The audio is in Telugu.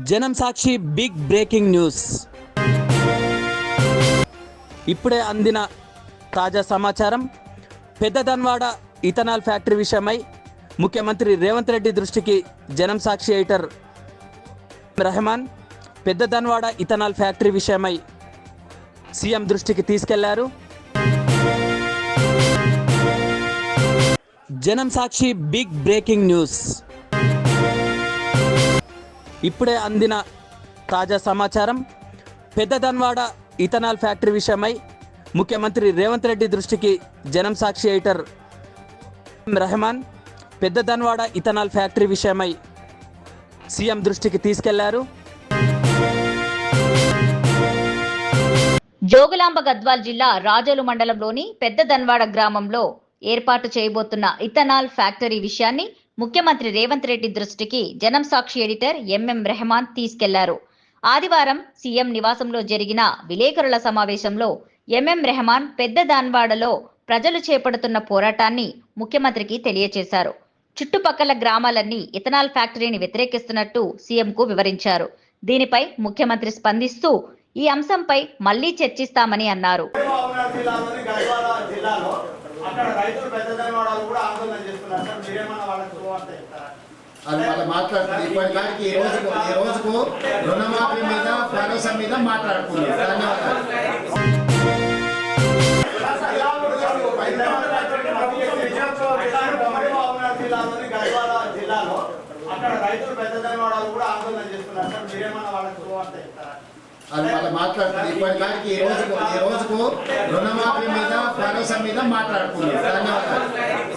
జనం సాక్షి బిగ్ బ్రేకింగ్ న్యూస్. ఇప్పుడే అందిన తాజా సమాచారం. పెద్దదన్వాడ ఇథనాల్ ఫ్యాక్టరీ విషయమై ముఖ్యమంత్రి రేవంత్ రెడ్డి దృష్టికి జనం సాక్షి ఎడిటర్ రెహమాన్ పెద్దదన్వాడ ఇథనాల్ ఫ్యాక్టరీ విషయమై సీఎం దృష్టికి తీసుకెళ్లారు. జనం సాక్షి బిగ్ బ్రేకింగ్ న్యూస్. ఇప్పుడే అందిన తాజా సమాచారం. పెద్దదన్వాడ ఇథనాల్ ఫ్యాక్టరీ విషయమై ముఖ్యమంత్రి రేవంత్ రెడ్డి దృష్టికి జనం సాక్షి ఎడిటర్ రెహమాన్ పెద్దదన్వాడ ఇథనాల్ ఫ్యాక్టరీ విషయమై సీఎం దృష్టికి తీసుకెళ్లారు. జోగులాంబ గద్వాల్ జిల్లా రాజోలు మండలంలోని పెద్దదన్వాడ గ్రామంలో ఏర్పాటు చేయబోతున్న ఇథనాల్ ఫ్యాక్టరీ విషయాన్ని ముఖ్యమంత్రి రేవంత్ రెడ్డి దృష్టికి జనం సాక్షి ఎడిటర్ ఎంఎం రెహమాన్ తీసుకెళ్లారు. ఆదివారం సీఎం నివాసంలో జరిగిన విలేకరుల సమావేశంలో ఎంఎం రెహమాన్ పెద్దదన్వాడలో ప్రజలు చేపడుతున్న పోరాటాన్ని ముఖ్యమంత్రికి తెలియజేశారు. చుట్టుపక్కల గ్రామాలన్నీ ఇథనాల్ ఫ్యాక్టరీని వ్యతిరేకిస్తున్నట్టు సీఎంకు వివరించారు. దీనిపై ముఖ్యమంత్రి స్పందిస్తూ ఈ అంశంపై మళ్లీ చర్చిస్తామని అన్నారు. అక్కడ రైతులు పెద్దదన్వాడలు కూడా ఆందోళన చేస్తున్నారు సార్, మీరేమన్నా వాళ్ళకి శుభవార్త చెప్తారా? అది వాళ్ళు మాట్లాడుతుంది. ఇప్పటిదానికి ఈ రోజుకు రుణమాఫీ మీద భరోసా మీద మాట్లాడుతున్నారు. ధన్యవాదాలు. జిల్లాలో అక్కడ రైతులు పెద్దదన్వాడలు కూడా ఆందోళన చేస్తున్నారు సార్, మీరేమన్నా వాళ్ళకి శుభవార్త చెప్తారా? అది వాళ్ళు మాట్లాడుతుంది. ఇప్పటిదానికి ఈ రోజుకు రుణమాఫీ మీద భరోసా మీద మాట్లాడుతున్నారు. ధన్యవాదాలు.